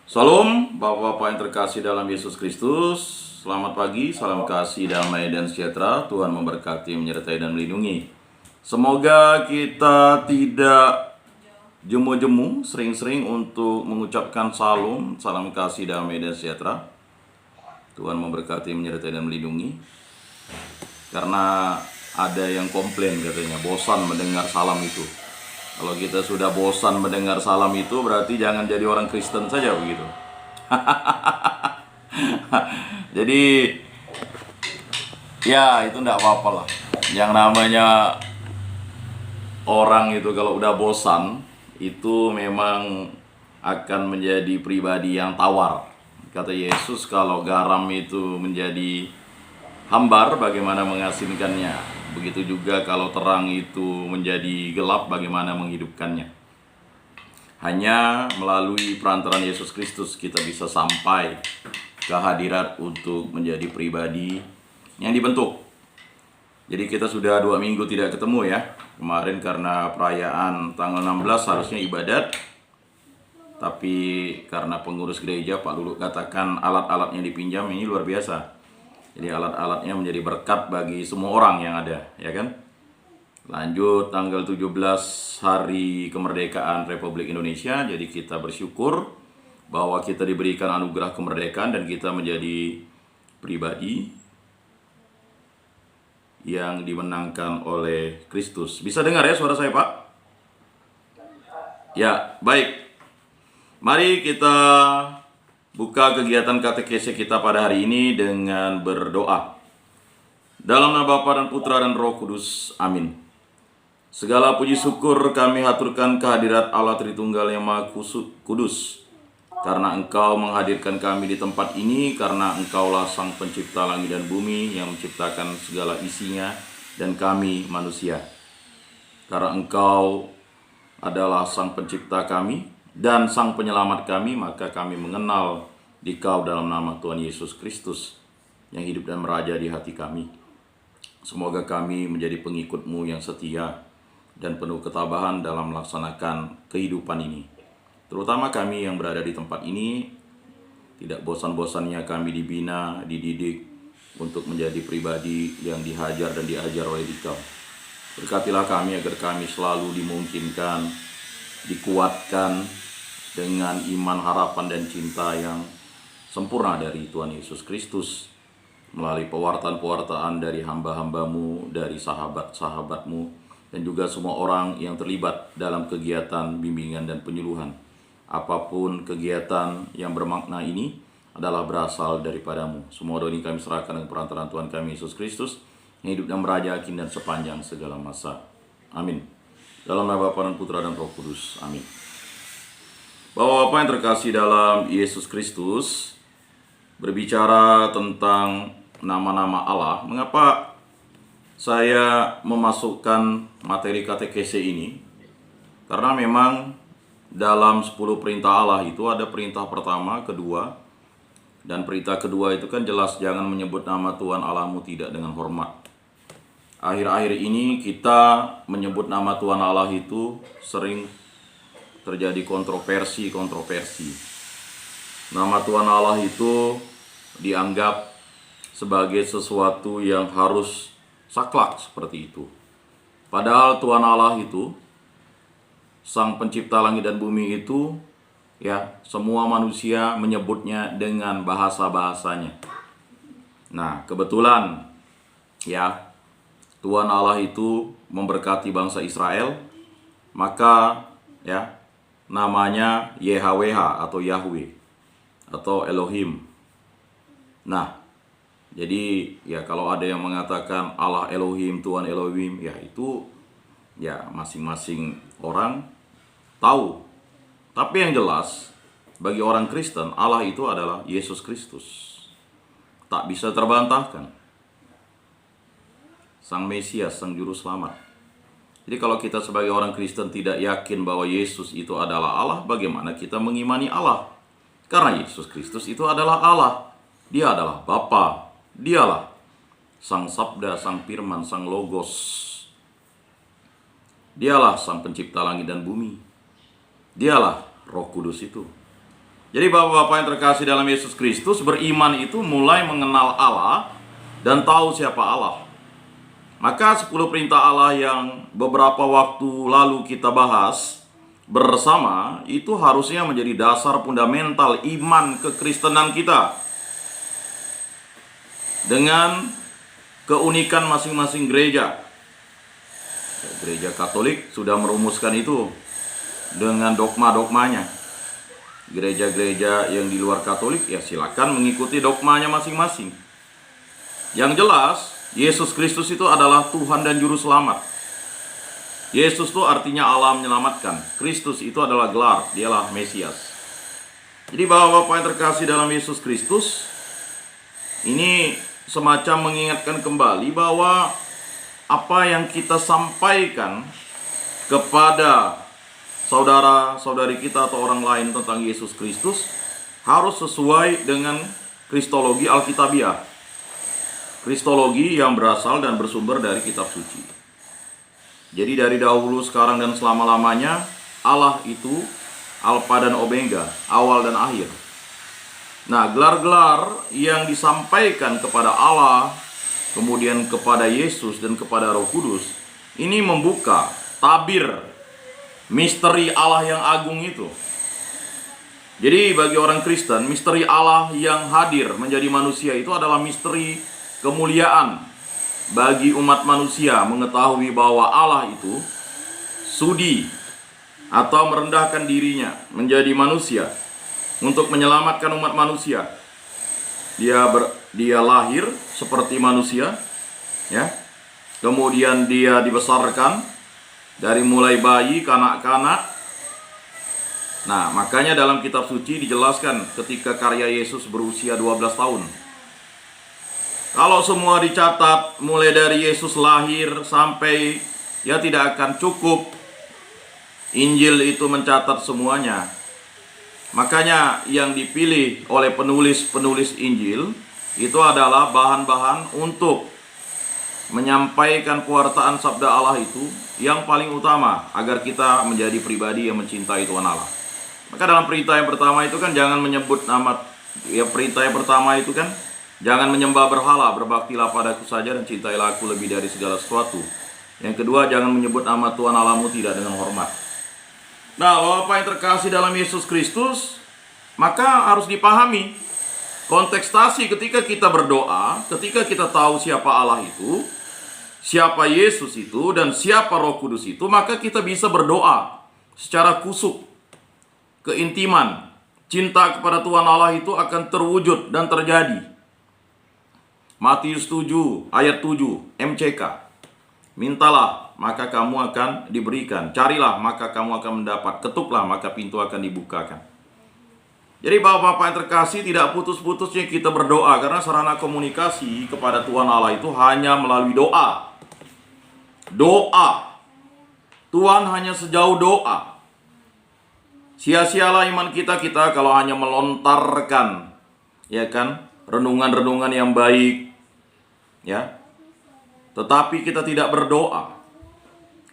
Salam Bapak-Bapak yang terkasih dalam Yesus Kristus. Selamat pagi, salam kasih, damai dan sejahtera. Tuhan memberkati, menyertai dan melindungi. Semoga kita tidak jemu-jemu sering-sering untuk mengucapkan salam kasih, damai dan sejahtera. Tuhan memberkati, menyertai dan melindungi. Karena ada yang komplain katanya, bosan mendengar salam itu. Kalau kita sudah bosan mendengar salam itu, berarti jangan jadi orang Kristen saja begitu. Jadi ya itu enggak apa-apa lah. Yang namanya orang itu kalau udah bosan, itu memang akan menjadi pribadi yang tawar. Kata Yesus, kalau garam itu menjadi hambar, bagaimana mengasinkannya? Begitu juga kalau terang itu menjadi gelap, bagaimana menghidupkannya? Hanya melalui perantaraan Yesus Kristus kita bisa sampai ke hadirat untuk menjadi pribadi yang dibentuk. Jadi kita sudah 2 minggu tidak ketemu ya. Kemarin karena perayaan tanggal 16 harusnya ibadat, tapi karena pengurus gereja Pak Lulu katakan alat-alatnya dipinjam, ini luar biasa. Jadi alat-alatnya menjadi berkat bagi semua orang yang ada, ya kan? Lanjut tanggal 17 hari kemerdekaan Republik Indonesia. Jadi kita bersyukur bahwa kita diberikan anugerah kemerdekaan dan kita menjadi pribadi yang dimenangkan oleh Kristus. Bisa dengar ya suara saya, Pak? Ya, baik. Mari kita buka kegiatan katekese kita pada hari ini dengan berdoa. Dalam nama Bapa dan Putra dan Roh Kudus. Amin. Segala puji syukur kami haturkan kehadirat Allah Tritunggal yang Maha Kudus. Karena Engkau menghadirkan kami di tempat ini, karena Engkaulah Sang Pencipta langit dan bumi yang menciptakan segala isinya dan kami manusia. Karena Engkau adalah Sang Pencipta kami dan Sang Penyelamat kami, maka kami mengenal Dikau dalam nama Tuhan Yesus Kristus yang hidup dan meraja di hati kami. Semoga kami menjadi pengikut-Mu yang setia dan penuh ketabahan dalam melaksanakan kehidupan ini. Terutama kami yang berada di tempat ini, tidak bosan-bosannya kami dibina, dididik untuk menjadi pribadi yang dihajar dan diajar oleh Dikau. Berkatilah kami agar kami selalu dimungkinkan, dikuatkan dengan iman, harapan, dan cinta yang sempurna dari Tuhan Yesus Kristus melalui pewartaan-pewartaan dari hamba-hambamu, dari sahabat-sahabatmu, dan juga semua orang yang terlibat dalam kegiatan bimbingan dan penyuluhan. Apapun kegiatan yang bermakna ini adalah berasal daripadamu. Semua doa ini kami serahkan dengan perantaraan Tuhan kami Yesus Kristus yang hidup dan meraja kini dan sepanjang segala masa. Amin. Dalam nama Bapa dan Putra dan Roh Kudus. Amin. Bapak-bapak yang terkasih dalam Yesus Kristus, berbicara tentang nama-nama Allah, mengapa saya memasukkan materi katekese ini? Karena memang dalam 10 perintah Allah itu ada perintah pertama, kedua, dan perintah kedua itu kan jelas, jangan menyebut nama Tuhan Allahmu tidak dengan hormat. Akhir-akhir ini kita menyebut nama Tuhan Allah itu sering terjadi kontroversi. Nama Tuhan Allah itu dianggap sebagai sesuatu yang harus saklek seperti itu. Padahal Tuhan Allah itu, Sang Pencipta langit dan bumi itu, ya, semua manusia menyebutnya dengan bahasa-bahasanya. Nah, kebetulan ya, Tuhan Allah itu memberkati bangsa Israel, maka ya, namanya YHWH atau Yahweh atau Elohim. Nah, jadi ya kalau ada yang mengatakan Allah Elohim, Tuhan Elohim, ya itu ya masing-masing orang tahu. Tapi yang jelas bagi orang Kristen, Allah itu adalah Yesus Kristus. Tak bisa terbantahkan. Sang Mesias, Sang Juru Selamat. Jadi kalau kita sebagai orang Kristen tidak yakin bahwa Yesus itu adalah Allah, bagaimana kita mengimani Allah? Karena Yesus Kristus itu adalah Allah. Dia adalah Bapa. Dialah Sang Sabda, Sang Firman, Sang Logos. Dialah Sang Pencipta langit dan bumi. Dialah Roh Kudus itu. Jadi Bapak-Bapak yang terkasih dalam Yesus Kristus, beriman itu mulai mengenal Allah dan tahu siapa Allah. Maka 10 perintah Allah yang beberapa waktu lalu kita bahas bersama, itu harusnya menjadi dasar fundamental iman kekristenan kita. Dengan keunikan masing-masing gereja. Gereja Katolik sudah merumuskan itu dengan dogma-dogmanya. Gereja-gereja yang di luar Katolik, ya silakan mengikuti dogmanya masing-masing. Yang jelas, Yesus Kristus itu adalah Tuhan dan Juru Selamat. Yesus itu artinya Allah menyelamatkan. Kristus itu adalah gelar, dialah Mesias. Jadi Bapak-Bapak yang terkasih dalam Yesus Kristus, ini semacam mengingatkan kembali bahwa apa yang kita sampaikan kepada saudara-saudari kita atau orang lain tentang Yesus Kristus harus sesuai dengan kristologi Alkitabiah. Kristologi yang berasal dan bersumber dari kitab suci. Jadi dari dahulu, sekarang, dan selama-lamanya Allah itu Alfa dan Omega, awal dan akhir. Nah, gelar-gelar yang disampaikan kepada Allah, kemudian kepada Yesus dan kepada Roh Kudus, ini membuka tabir misteri Allah yang agung itu. Jadi bagi orang Kristen, misteri Allah yang hadir menjadi manusia itu adalah misteri kemuliaan bagi umat manusia mengetahui bahwa Allah itu sudi atau merendahkan dirinya menjadi manusia untuk menyelamatkan umat manusia. Dia lahir seperti manusia, ya. Kemudian dia dibesarkan dari mulai bayi, kanak-kanak. Nah, makanya dalam kitab suci dijelaskan ketika karya Yesus berusia 12 tahun. Kalau semua dicatat mulai dari Yesus lahir sampai, ya tidak akan cukup Injil itu mencatat semuanya. Makanya yang dipilih oleh penulis-penulis Injil itu adalah bahan-bahan untuk menyampaikan pewartaan sabda Allah itu yang paling utama agar kita menjadi pribadi yang mencintai Tuhan Allah. Maka dalam perintah yang pertama itu kan jangan menyebut nama, ya perintah yang pertama itu kan jangan menyembah berhala, berbaktilah padaku saja dan cintailah aku lebih dari segala sesuatu. Yang kedua, jangan menyebut nama Tuhan Allahmu tidak dengan hormat. Nah, Bapak yang terkasih dalam Yesus Kristus, maka harus dipahami kontekstasi ketika kita berdoa, ketika kita tahu siapa Allah itu, siapa Yesus itu, dan siapa Roh Kudus itu, maka kita bisa berdoa secara kusuk, keintiman, cinta kepada Tuhan Allah itu akan terwujud dan terjadi. Matius 7 ayat 7 MCK. Mintalah, maka kamu akan diberikan. Carilah, maka kamu akan mendapat. Ketuklah, maka pintu akan dibukakan. Jadi Bapak-Bapak yang terkasih, tidak putus-putusnya kita berdoa, karena sarana komunikasi kepada Tuhan Allah itu hanya melalui doa. Doa. Tuhan hanya sejauh doa. Sia-sialah iman kita kalau hanya melontarkan, ya kan, renungan-renungan yang baik, ya. Tetapi kita tidak berdoa.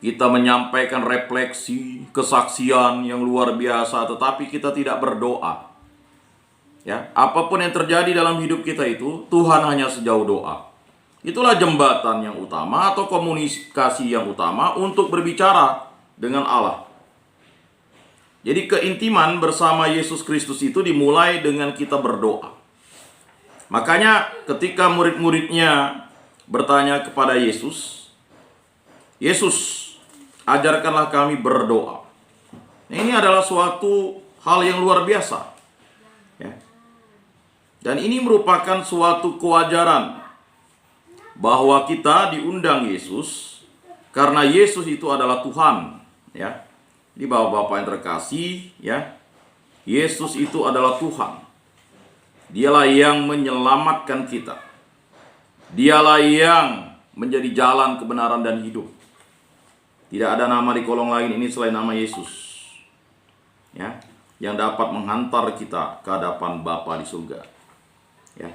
Kita menyampaikan refleksi, kesaksian yang luar biasa, tetapi kita tidak berdoa. Ya, apapun yang terjadi dalam hidup kita itu, Tuhan hanya sejauh doa. Itulah jembatan yang utama atau komunikasi yang utama untuk berbicara dengan Allah. Jadi keintiman bersama Yesus Kristus itu dimulai dengan kita berdoa. Makanya ketika murid-muridnya bertanya kepada Yesus, Yesus, ajarkanlah kami berdoa. Nah, ini adalah suatu hal yang luar biasa, ya. Dan ini merupakan suatu kewajaran bahwa kita diundang Yesus karena Yesus itu adalah Tuhan, ya. Jadi Bapak-Bapak yang terkasih, ya, Yesus itu adalah Tuhan. Dialah yang menyelamatkan kita. Dialah yang menjadi jalan kebenaran dan hidup. Tidak ada nama di kolong lain ini selain nama Yesus, ya, yang dapat menghantar kita ke hadapan Bapa di surga, ya.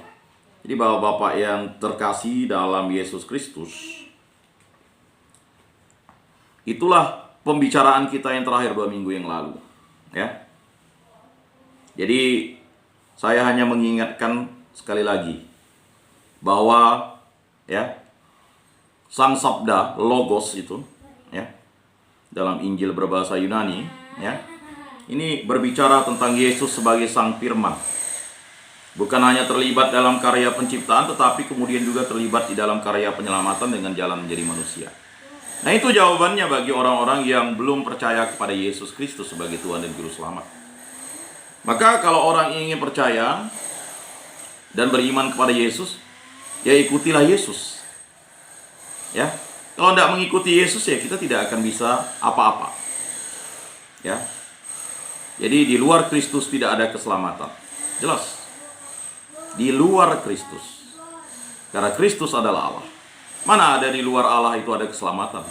Jadi Bapak-Bapak yang terkasih dalam Yesus Kristus, itulah pembicaraan kita yang terakhir 2 minggu yang lalu, ya. Jadi saya hanya mengingatkan sekali lagi bahwa ya, Sang Sabda Logos itu ya, dalam Injil berbahasa Yunani ya, ini berbicara tentang Yesus sebagai Sang Firman. Bukan hanya terlibat dalam karya penciptaan, tetapi kemudian juga terlibat di dalam karya penyelamatan dengan jalan menjadi manusia. Nah, itu jawabannya bagi orang-orang yang belum percaya kepada Yesus Kristus sebagai Tuhan dan Juru Selamat. Maka kalau orang ingin percaya dan beriman kepada Yesus, ya ikutilah Yesus. Ya, kalau tidak mengikuti Yesus, ya kita tidak akan bisa apa-apa. Ya, jadi di luar Kristus tidak ada keselamatan. Jelas. Di luar Kristus. Karena Kristus adalah Allah. Mana ada di luar Allah itu ada keselamatan.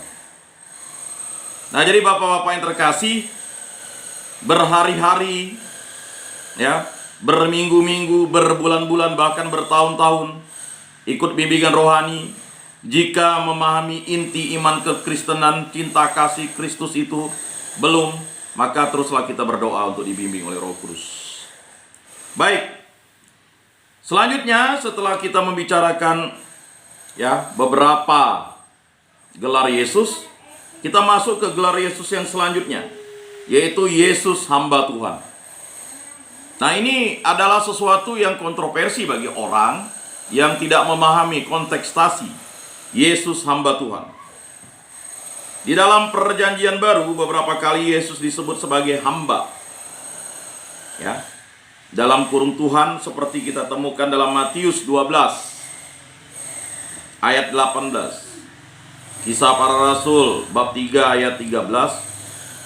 Nah, jadi bapak-bapak yang terkasih, berhari-hari, ya, berminggu-minggu, berbulan-bulan, bahkan bertahun-tahun ikut bimbingan rohani. Jika memahami inti iman kekristenan, cinta kasih Kristus itu belum, maka teruslah kita berdoa untuk dibimbing oleh Roh Kudus. Baik. Selanjutnya, setelah kita membicarakan ya beberapa gelar Yesus, kita masuk ke gelar Yesus yang selanjutnya, yaitu Yesus hamba Tuhan. Nah, ini adalah sesuatu yang kontroversi bagi orang yang tidak memahami kontekstasi Yesus hamba Tuhan. Di dalam Perjanjian Baru beberapa kali Yesus disebut sebagai hamba. Ya. Dalam kurung Tuhan seperti kita temukan dalam Matius 12 ayat 18. Kisah Para Rasul bab 3 ayat 13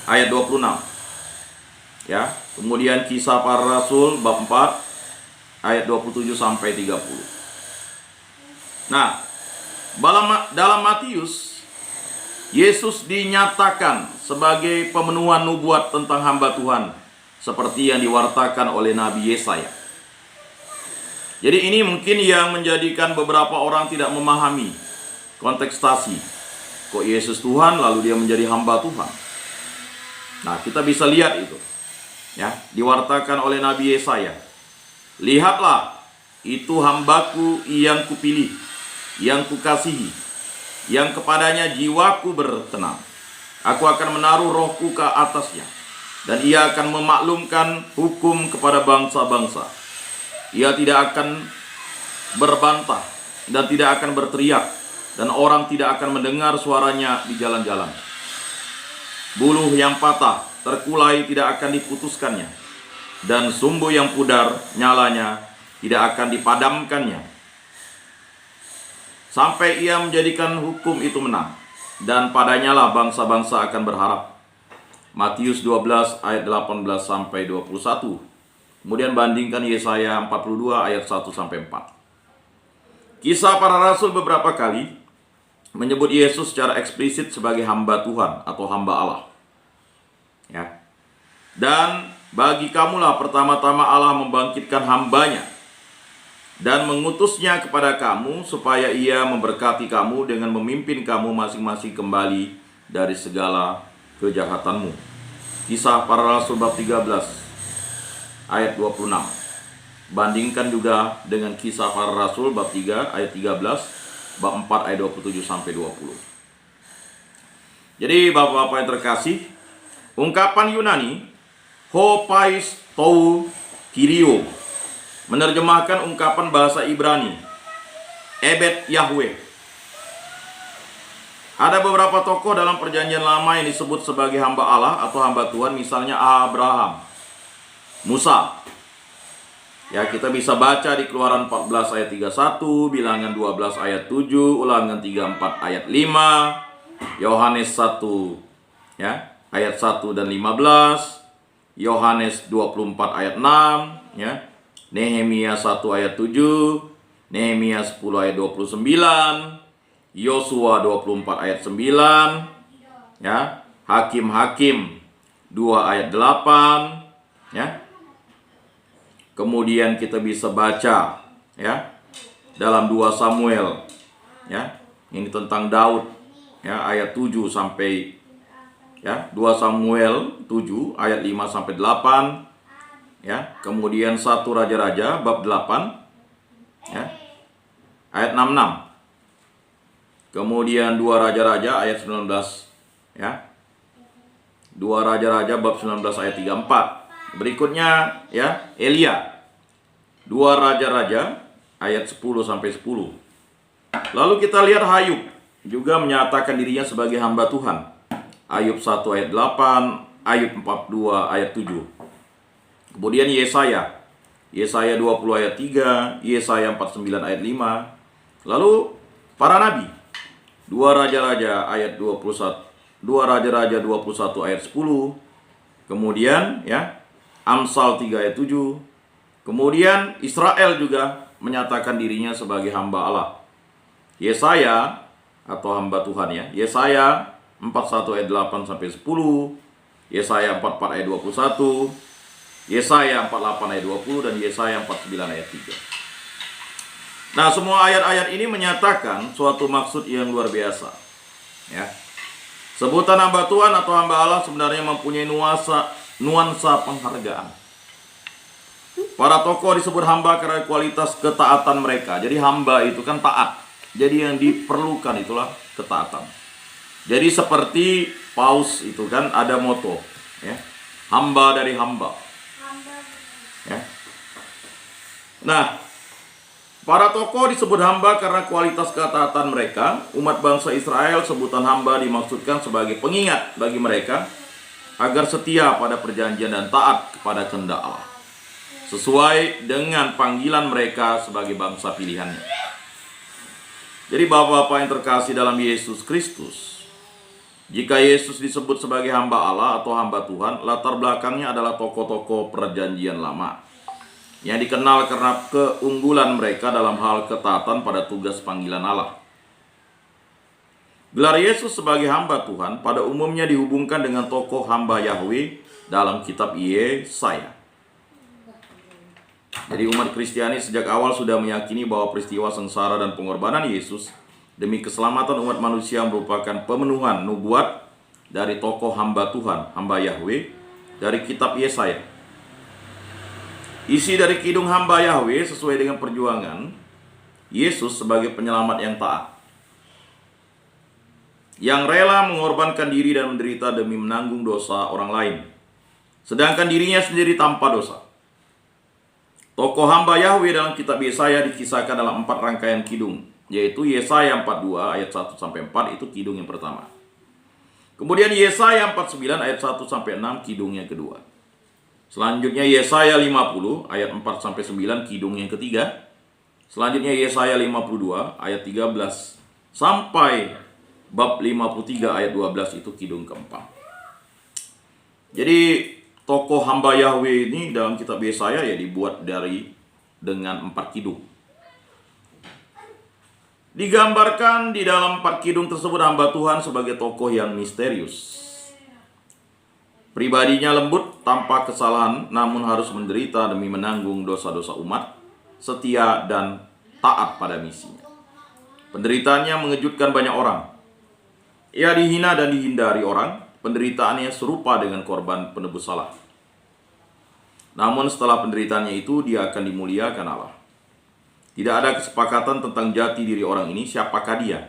ayat 26. Ya, kemudian Kisah Para Rasul bab 4 ayat 27 sampai 30. Nah, dalam Matius Yesus dinyatakan sebagai pemenuhan nubuat tentang hamba Tuhan seperti yang diwartakan oleh Nabi Yesaya. Jadi ini mungkin yang menjadikan beberapa orang tidak memahami kontekstasi. Kok Yesus Tuhan lalu dia menjadi hamba Tuhan? Nah, kita bisa lihat itu. Ya, diwartakan oleh Nabi Yesaya. Lihatlah, itu hambaku yang kupilih, yang kukasihi, yang kepadanya jiwaku berkenan. Aku akan menaruh rohku ke atasnya, dan ia akan memaklumkan hukum kepada bangsa-bangsa. Ia tidak akan berbantah dan tidak akan berteriak, dan orang tidak akan mendengar suaranya di jalan-jalan. Buluh yang patah, terkulai tidak akan diputuskannya, dan sumbu yang pudar nyalanya tidak akan dipadamkannya, sampai ia menjadikan hukum itu menang, dan padanya lah bangsa-bangsa akan berharap. Matius 12 ayat 18 sampai 21. Kemudian bandingkan Yesaya 42 ayat 1 sampai 4. Kisah Para Rasul beberapa kali menyebut Yesus secara eksplisit sebagai hamba Tuhan atau hamba Allah. Ya. Dan bagi kamulah pertama-tama Allah membangkitkan hambanya dan mengutusnya kepada kamu supaya ia memberkati kamu dengan memimpin kamu masing-masing kembali dari segala kejahatanmu. Kisah Para Rasul bab 13 ayat 26. Bandingkan juga dengan Kisah Para Rasul bab 3 ayat 13, bab 4 ayat 27 sampai 20. Jadi Bapak-bapak yang terkasih, ungkapan Yunani Hopais tou kirio menerjemahkan ungkapan bahasa Ibrani Ebed Yahweh. Ada beberapa tokoh dalam Perjanjian Lama yang disebut sebagai hamba Allah atau hamba Tuhan, misalnya Abraham, Musa. Ya, kita bisa baca di Keluaran 14 ayat 31, Bilangan 12 ayat 7, Ulangan 34 ayat 5, Yohanes 1 ya, ayat 1 dan 15, Yohanes 24 ayat 6 ya, Nehemia 1 ayat 7, Nehemia 10 ayat 29, Yosua 24 ayat 9 ya, Hakim-Hakim 2 ayat 8 ya. Kemudian kita bisa baca ya dalam 2 Samuel ya, ini tentang Daud ya, ayat 7 sampai ya, 2 Samuel 7 ayat 5 sampai 8 ya. Kemudian 1 Raja-Raja bab 8 ya, ayat 66. Kemudian 2 Raja-Raja ayat 19 ya. 2 Raja-Raja bab 19 ayat 34. Berikutnya ya, Elia. 2 Raja-Raja ayat 10 sampai 10. Lalu kita lihat Ayub juga menyatakan dirinya sebagai hamba Tuhan. Ayub 1 ayat 8, Ayub 42 ayat 7. Kemudian Yesaya 20 ayat 3, Yesaya 49 ayat 5. Lalu para nabi. 2 Raja-Raja ayat 21. 2 Raja-Raja 21 ayat 10. Kemudian ya, Amsal 3 ayat 7. Kemudian Israel juga menyatakan dirinya sebagai hamba Allah. Yesaya atau hamba Tuhan ya. Yesaya 41 ayat 8 sampai 10. Yesaya 44 ayat 21. Yesaya 48 ayat 20 dan Yesaya 49 ayat 3. Nah, semua ayat-ayat ini menyatakan suatu maksud yang luar biasa. Ya. Sebutan hamba Tuhan atau hamba Allah sebenarnya mempunyai nuansa penghargaan. Para tokoh disebut hamba karena kualitas ketaatan mereka. Jadi hamba itu kan taat. Jadi yang diperlukan itulah ketaatan. Jadi seperti Paus itu kan ada moto, ya, hamba dari hamba. Ya. Nah, para tokoh disebut hamba karena kualitas ketaatan mereka. Umat bangsa Israel sebutan hamba dimaksudkan sebagai pengingat bagi mereka agar setia pada perjanjian dan taat kepada kehendak Allah, sesuai dengan panggilan mereka sebagai bangsa pilihannya. Jadi Bapak-Bapak yang terkasih dalam Yesus Kristus, jika Yesus disebut sebagai hamba Allah atau hamba Tuhan, latar belakangnya adalah tokoh-tokoh perjanjian lama yang dikenal karena keunggulan mereka dalam hal ketaatan pada tugas panggilan Allah. Gelar Yesus sebagai hamba Tuhan pada umumnya dihubungkan dengan tokoh hamba Yahweh dalam kitab Yesaya. Jadi umat Kristiani sejak awal sudah meyakini bahwa peristiwa sengsara dan pengorbanan Yesus demi keselamatan umat manusia merupakan pemenuhan nubuat dari tokoh hamba Tuhan, hamba Yahweh dari kitab Yesaya. Isi dari kidung hamba Yahweh sesuai dengan perjuangan Yesus sebagai penyelamat yang taat, yang rela mengorbankan diri dan menderita demi menanggung dosa orang lain, sedangkan dirinya sendiri tanpa dosa. Tokoh hamba Yahweh dalam kitab Yesaya dikisahkan dalam 4 rangkaian kidung, yaitu Yesaya 42 ayat 1 sampai 4 itu kidung yang pertama. Kemudian Yesaya 49 ayat 1 sampai 6 kidung yang kedua. Selanjutnya Yesaya 50 ayat 4 sampai 9 kidung yang ketiga. Selanjutnya Yesaya 52 ayat 13 sampai bab 53 ayat 12 itu kidung keempat. Jadi tokoh hamba Yahweh ini dalam kitab Yesaya ya dibuat dengan 4 kidung. Digambarkan di dalam 4 kidung tersebut hamba Tuhan sebagai tokoh yang misterius. Pribadinya lembut tanpa kesalahan, namun harus menderita demi menanggung dosa-dosa umat, setia dan taat pada misinya. Penderitaannya mengejutkan banyak orang. Ia dihina dan dihindari orang. Penderitaannya serupa dengan korban penebus salah. Namun setelah penderitaannya itu, dia akan dimuliakan Allah. Tidak ada kesepakatan tentang jati diri orang ini, siapakah dia.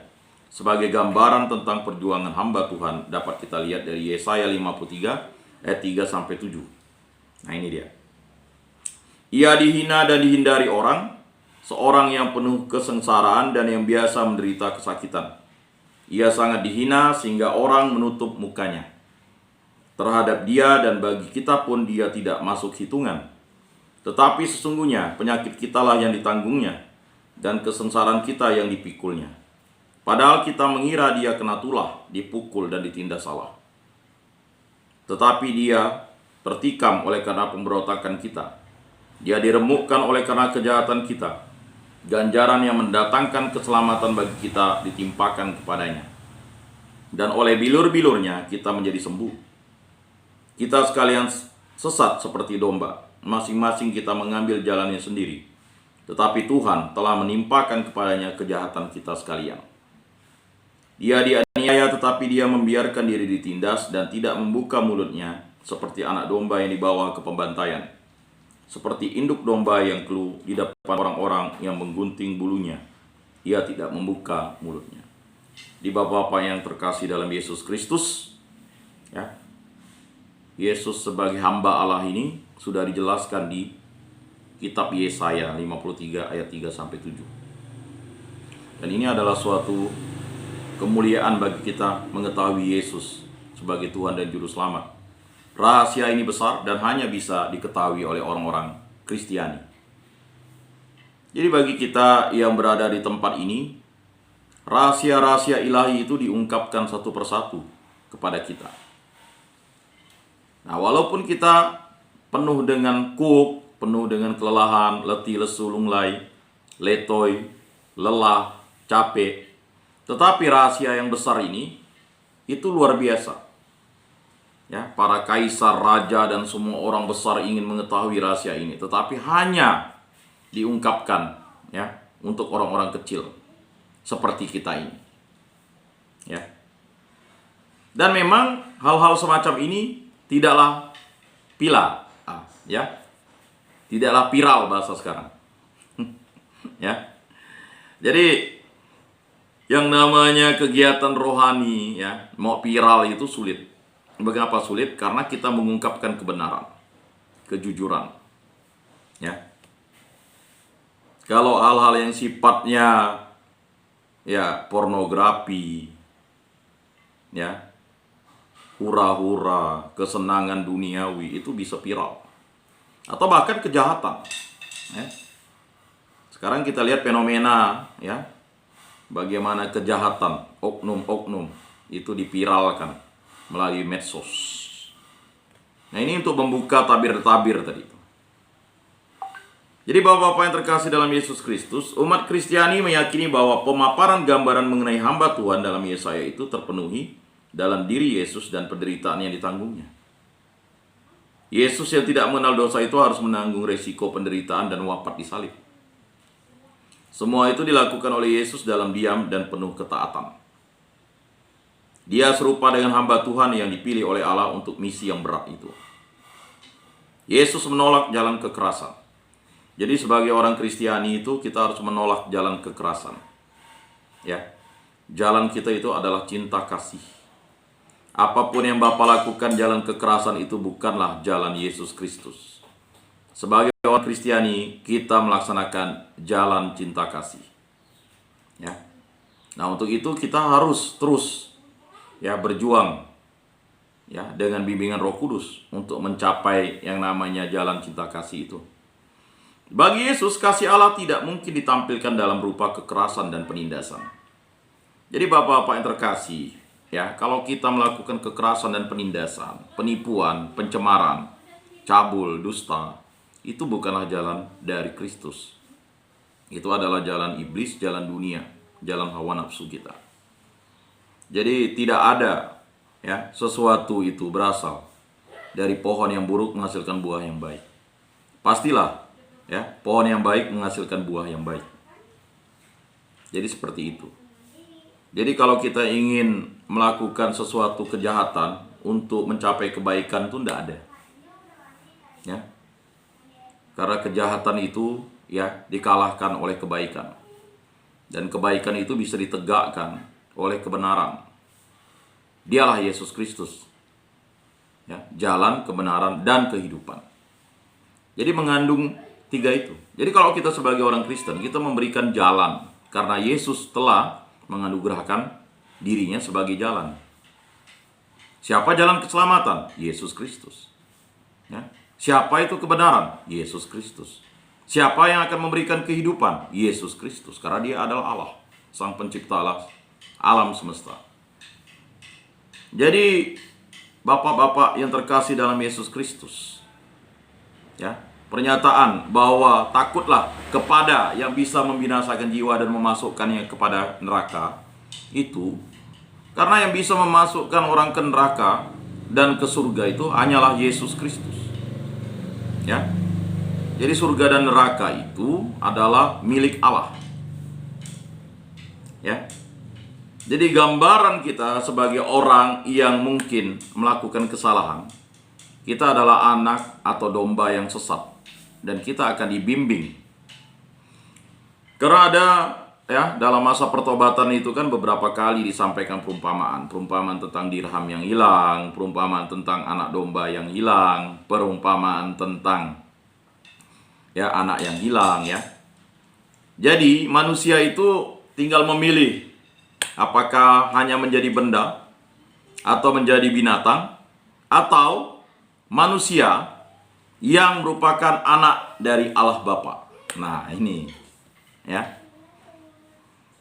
Sebagai gambaran tentang perjuangan hamba Tuhan dapat kita lihat dari Yesaya 53 ayat 3 sampai 7. Nah, ini dia. Ia dihina dan dihindari orang, seorang yang penuh kesengsaraan dan yang biasa menderita kesakitan. Ia sangat dihina sehingga orang menutup mukanya terhadap dia, dan bagi kita pun dia tidak masuk hitungan. Tetapi sesungguhnya penyakit kitalah yang ditanggungnya, dan kesengsaraan kita yang dipikulnya. Padahal kita mengira dia kena tulah, dipukul dan ditindas salah. Tetapi dia tertikam oleh karena pemberontakan kita. Dia diremukkan oleh karena kejahatan kita. Ganjaran yang mendatangkan keselamatan bagi kita ditimpakan kepadanya. Dan oleh bilur-bilurnya kita menjadi sembuh. Kita sekalian sesat seperti domba. Masing-masing kita mengambil jalannya sendiri. Tetapi Tuhan telah menimpakan kepadanya kejahatan kita sekalian. Dia dianiaya tetapi dia membiarkan diri ditindas dan tidak membuka mulutnya seperti anak domba yang dibawa ke pembantaian. seperti induk domba yang keluh di depan orang-orang yang menggunting bulunya. Ia tidak membuka mulutnya. Di Bapak-Bapak yang terkasih dalam Yesus Kristus, ya, Yesus sebagai hamba Allah ini sudah dijelaskan di kitab Yesaya 53 ayat 3-7. Dan ini adalah suatu kemuliaan bagi kita mengetahui Yesus sebagai Tuhan dan Juru Selamat. Rahasia ini besar dan hanya bisa diketahui oleh orang-orang Kristiani. Jadi bagi kita yang berada di tempat ini, rahasia-rahasia ilahi itu diungkapkan satu persatu kepada kita. Nah, walaupun kita penuh dengan kuuk, penuh dengan kelelahan, letih, lesu, lunglai, letoy, lelah, capek, tetapi rahasia yang besar ini itu luar biasa. Ya, para kaisar, raja, dan semua orang besar ingin mengetahui rahasia ini, tetapi hanya diungkapkan, ya, untuk orang-orang kecil seperti kita ini. Ya. Dan memang hal-hal semacam ini tidaklah ya. Tidaklah viral bahasa sekarang. Ya. Jadi yang namanya kegiatan rohani, ya, mau viral itu sulit. Mengapa sulit? Karena kita mengungkapkan kebenaran, kejujuran. Ya. Kalau hal-hal yang sifatnya ya pornografi, ya, hura-hura, kesenangan duniawi itu bisa viral. Atau bahkan kejahatan. Ya. Sekarang kita lihat fenomena, ya, bagaimana kejahatan oknum-oknum itu dipiralkan melalui medsos. Nah, ini untuk membuka tabir-tabir tadi itu. Jadi Bapak-Bapak yang terkasih dalam Yesus Kristus, umat Kristiani meyakini bahwa pemaparan gambaran mengenai hamba Tuhan dalam Yesaya itu terpenuhi dalam diri Yesus dan penderitaan yang ditanggungnya. Yesus yang tidak mengenal dosa itu harus menanggung resiko penderitaan dan wafat di salib. Semua itu dilakukan oleh Yesus dalam diam dan penuh ketaatan. Dia serupa dengan hamba Tuhan yang dipilih oleh Allah untuk misi yang berat itu. Yesus menolak jalan kekerasan. Jadi sebagai orang Kristiani itu kita harus menolak jalan kekerasan. Ya. Jalan kita itu adalah cinta kasih. Apapun yang Bapa lakukan jalan kekerasan itu bukanlah jalan Yesus Kristus. Sebagai orang Kristiani kita melaksanakan jalan cinta kasih. Ya. Nah, untuk itu kita harus terus, ya, berjuang, ya, dengan bimbingan Roh Kudus untuk mencapai yang namanya jalan cinta kasih itu. Bagi Yesus, kasih Allah tidak mungkin ditampilkan dalam rupa kekerasan dan penindasan. Jadi Bapak-Bapak yang terkasih, ya, kalau kita melakukan kekerasan dan penindasan, penipuan, pencemaran, cabul, dusta, itu bukanlah jalan dari Kristus. Itu adalah jalan iblis, jalan dunia, jalan hawa nafsu kita. Jadi tidak ada, ya, sesuatu itu berasal dari pohon yang buruk menghasilkan buah yang baik. Pastilah, ya, pohon yang baik menghasilkan buah yang baik. Jadi seperti itu. Jadi kalau kita ingin melakukan sesuatu kejahatan untuk mencapai kebaikan itu tidak ada. Ya. Karena kejahatan itu, ya, dikalahkan oleh kebaikan. Dan kebaikan itu bisa ditegakkan oleh kebenaran. Dialah Yesus Kristus. Ya, jalan, kebenaran, dan kehidupan. Jadi mengandung tiga itu. Jadi kalau kita sebagai orang Kristen, kita memberikan jalan. Karena Yesus telah menganugerahkan dirinya sebagai jalan. Siapa jalan keselamatan? Yesus Kristus. Ya. Siapa itu kebenaran? Yesus Kristus. Siapa yang akan memberikan kehidupan? Yesus Kristus. Karena dia adalah Allah, Sang Pencipta alam semesta. Jadi Bapak-Bapak yang terkasih dalam Yesus Kristus, ya, pernyataan bahwa takutlah kepada yang bisa membinasakan jiwa dan memasukkannya kepada neraka, itu karena yang bisa memasukkan orang ke neraka dan ke surga itu hanyalah Yesus Kristus. Ya. Jadi surga dan neraka itu adalah milik Allah. Ya. Jadi gambaran kita sebagai orang yang mungkin melakukan kesalahan, kita adalah anak atau domba yang sesat dan kita akan dibimbing. Karena ada dalam masa pertobatan itu kan beberapa kali disampaikan perumpamaan tentang dirham yang hilang, perumpamaan tentang anak domba yang hilang, perumpamaan tentang anak yang hilang ya. Jadi manusia itu tinggal memilih apakah hanya menjadi benda atau menjadi binatang, atau manusia yang merupakan anak dari Allah Bapa. Nah, ini ya.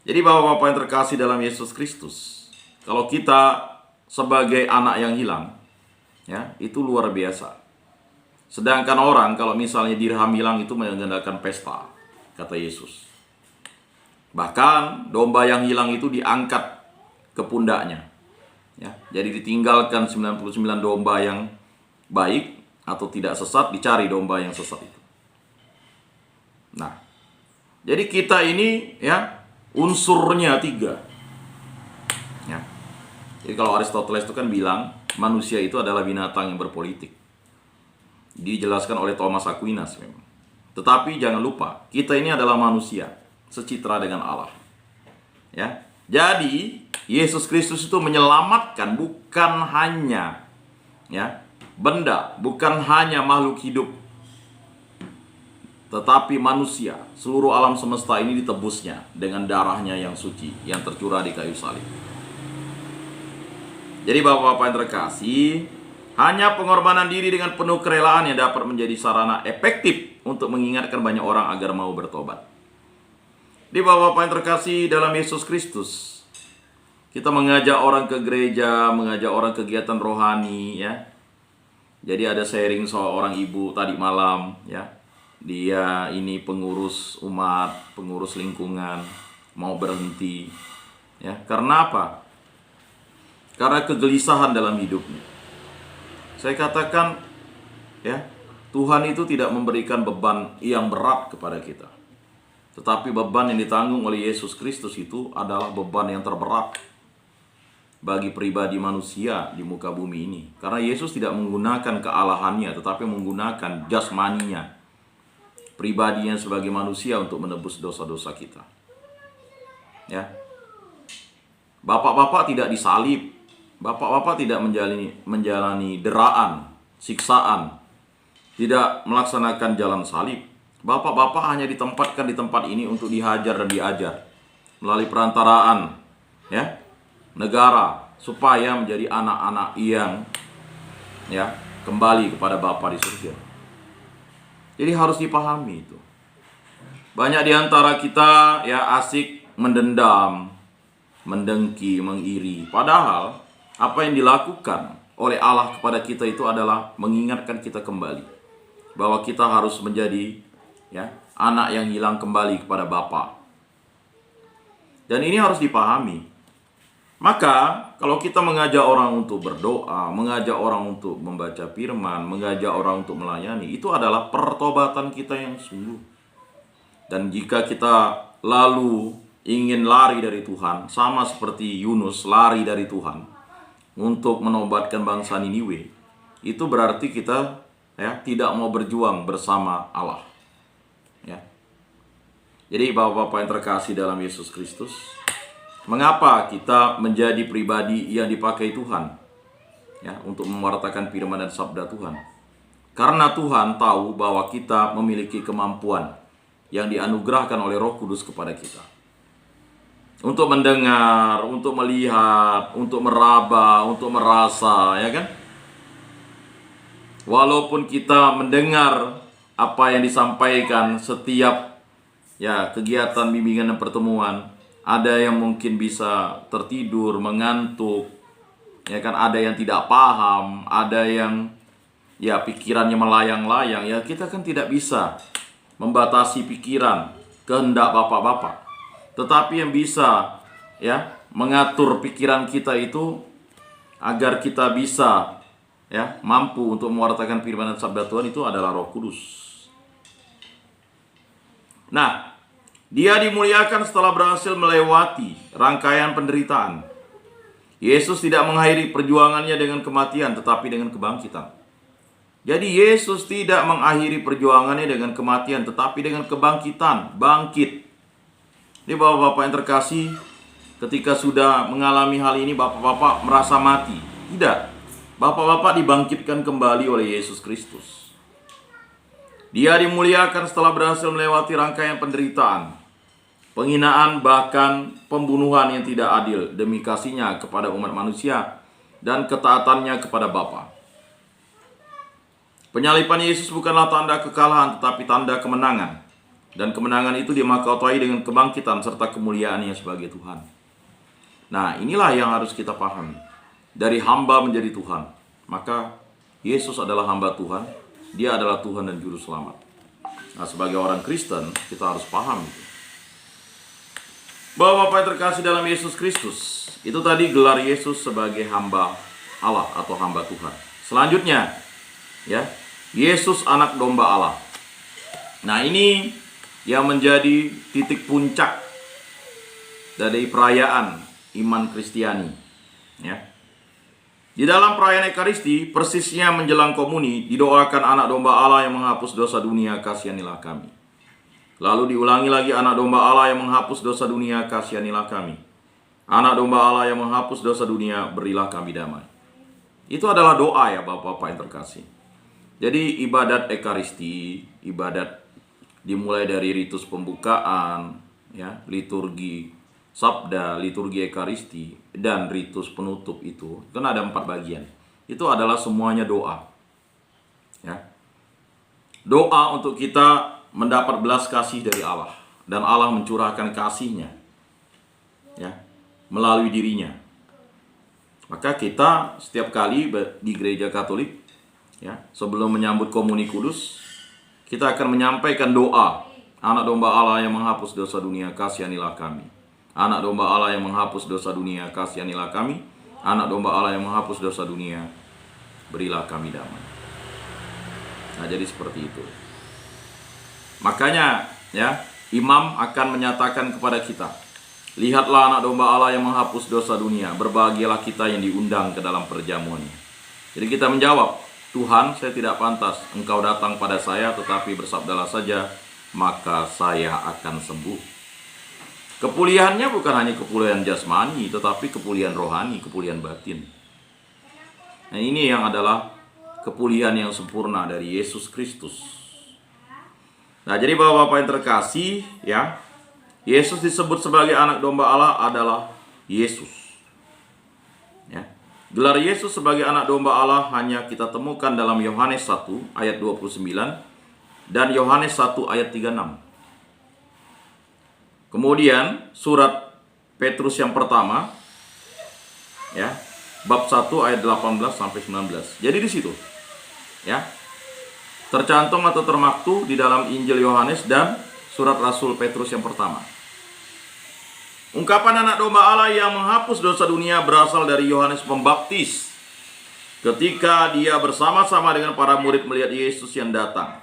Jadi Bapak-bapak yang terkasih dalam Yesus Kristus, kalau kita sebagai anak yang hilang, ya, itu luar biasa. Sedangkan orang kalau misalnya dirham hilang itu mengadakan pesta, kata Yesus. Bahkan domba yang hilang itu diangkat ke pundaknya. Ya, jadi ditinggalkan 99 domba yang baik atau tidak sesat, dicari domba yang sesat itu. Nah, jadi kita ini unsurnya 3. Ya. Jadi kalau Aristoteles itu kan bilang manusia itu adalah binatang yang berpolitik. Dijelaskan oleh Thomas Aquinas memang. Tetapi jangan lupa, kita ini adalah manusia secitra dengan Allah. Ya. Jadi Yesus Kristus itu menyelamatkan bukan hanya benda, bukan hanya makhluk hidup, tetapi manusia. Seluruh alam semesta ini ditebusnya dengan darahnya yang suci yang tercurah di kayu salib. Jadi Bapak-bapak yang terkasih, hanya pengorbanan diri dengan penuh kerelaan yang dapat menjadi sarana efektif untuk mengingatkan banyak orang agar mau bertobat. Jadi Bapak-bapak yang terkasih dalam Yesus Kristus, kita mengajak orang ke gereja, mengajak orang kegiatan rohani ya. Jadi ada sharing seorang ibu tadi malam ya. Dia ini pengurus umat, pengurus lingkungan, mau berhenti. Ya, karena apa? Karena kegelisahan dalam hidupnya. Saya katakan Tuhan itu tidak memberikan beban yang berat kepada kita. Tetapi beban yang ditanggung oleh Yesus Kristus itu adalah beban yang terberat bagi pribadi manusia di muka bumi ini. Karena Yesus tidak menggunakan kealahannya, tetapi menggunakan jasmaninya, pribadinya sebagai manusia untuk menebus dosa-dosa kita. Ya. Bapak-bapak tidak disalib. Bapak-bapak tidak menjalani deraan, siksaan, tidak melaksanakan jalan salib. Bapak-bapak hanya ditempatkan di tempat ini untuk dihajar dan diajar melalui perantaraan negara, supaya menjadi anak-anak yang kembali kepada Bapa di surga. Jadi harus dipahami itu. Banyak di antara kita asik mendendam, mendengki, mengiri. Padahal apa yang dilakukan oleh Allah kepada kita itu adalah mengingatkan kita kembali bahwa kita harus menjadi anak yang hilang kembali kepada Bapa. Dan ini harus dipahami. Maka kalau kita mengajak orang untuk berdoa, mengajak orang untuk membaca firman, mengajak orang untuk melayani, itu adalah pertobatan kita yang sungguh. Dan jika kita lalu ingin lari dari Tuhan, sama seperti Yunus lari dari Tuhan untuk menobatkan bangsa Niniwe, itu berarti kita tidak mau berjuang bersama Allah. Jadi Bapak-bapak yang terkasih dalam Yesus Kristus, mengapa kita menjadi pribadi yang dipakai Tuhan untuk mewartakan firman dan sabda Tuhan? Karena Tuhan tahu bahwa kita memiliki kemampuan yang dianugerahkan oleh Roh Kudus kepada kita. Untuk mendengar, untuk melihat, untuk meraba, untuk merasa, Walaupun kita mendengar apa yang disampaikan setiap kegiatan bimbingan dan pertemuan, ada yang mungkin bisa tertidur, mengantuk, ada yang tidak paham, ada yang pikirannya melayang-layang. Kita kan tidak bisa membatasi pikiran, kehendak bapak-bapak. Tetapi yang bisa mengatur pikiran kita itu agar kita bisa mampu untuk mewartakan firman dan sabda Tuhan itu adalah Roh Kudus. Nah, dia dimuliakan setelah berhasil melewati rangkaian penderitaan. Yesus tidak mengakhiri perjuangannya dengan kematian, tetapi dengan kebangkitan. Jadi Yesus tidak mengakhiri perjuangannya dengan kematian, tetapi dengan kebangkitan, bangkit. Ini bapak-bapak yang terkasih, ketika sudah mengalami hal ini, bapak-bapak merasa mati. Tidak, bapak-bapak dibangkitkan kembali oleh Yesus Kristus. Dia dimuliakan setelah berhasil melewati rangkaian penderitaan, penghinaan, bahkan pembunuhan yang tidak adil demi kasihnya kepada umat manusia dan ketaatannya kepada Bapa. Penyaliban Yesus bukanlah tanda kekalahan, tetapi tanda kemenangan. Dan kemenangan itu dimakautai dengan kebangkitan serta kemuliaannya sebagai Tuhan. Nah, inilah yang harus kita pahami. Dari hamba menjadi Tuhan. Maka Yesus adalah hamba Tuhan. Dia adalah Tuhan dan Juru Selamat. Nah, sebagai orang Kristen, kita harus paham itu. Bapak-bapak yang terkasih dalam Yesus Kristus, itu tadi gelar Yesus sebagai hamba Allah atau hamba Tuhan. Selanjutnya, ya, Yesus anak domba Allah. Nah, ini yang menjadi titik puncak dari perayaan iman Kristiani, ya. Di dalam perayaan Ekaristi, persisnya menjelang komuni, didoakan anak domba Allah yang menghapus dosa dunia, kasihanilah kami. Lalu diulangi lagi, anak domba Allah yang menghapus dosa dunia, kasihanilah kami. Anak domba Allah yang menghapus dosa dunia, berilah kami damai. Itu adalah doa ya Bapak-bapak yang terkasih. Jadi ibadat Ekaristi, ibadat dimulai dari ritus pembukaan, ya, liturgi sabda, liturgi Ekaristi, dan ritus penutup itu kan ada 4 bagian. Itu adalah semuanya doa. Ya. Doa untuk kita mendapat belas kasih dari Allah, dan Allah mencurahkan kasih-Nya, ya, melalui dirinya. Maka kita setiap kali di gereja Katolik, ya, sebelum menyambut komuni kudus, kita akan menyampaikan doa. Anak domba Allah yang menghapus dosa dunia, kasihanilah kami. Anak domba Allah yang menghapus dosa dunia, kasihanilah kami. Anak domba Allah yang menghapus dosa dunia, berilah kami damai. Nah, jadi seperti itu. Makanya, ya, imam akan menyatakan kepada kita, lihatlah anak domba Allah yang menghapus dosa dunia, berbahagialah kita yang diundang ke dalam perjamuannya. Jadi kita menjawab, Tuhan, saya tidak pantas Engkau datang pada saya, tetapi bersabdalah saja, maka saya akan sembuh. Kepulihannya bukan hanya kepulihan jasmani, tetapi kepulihan rohani, kepulihan batin. Nah, ini yang adalah kepulihan yang sempurna dari Yesus Kristus. Nah, jadi Bapak-bapak yang terkasih, ya, Yesus disebut sebagai anak domba Allah adalah Yesus. Ya. Gelar Yesus sebagai anak domba Allah hanya kita temukan dalam Yohanes 1 ayat 29 dan Yohanes 1 ayat 36. Kemudian surat Petrus yang pertama, ya, bab 1 ayat 18 sampai 19. Jadi di situ, ya, tercantum atau termaktu di dalam Injil Yohanes dan surat Rasul Petrus yang pertama. Ungkapan anak domba Allah yang menghapus dosa dunia berasal dari Yohanes Pembaptis ketika dia bersama-sama dengan para murid melihat Yesus yang datang.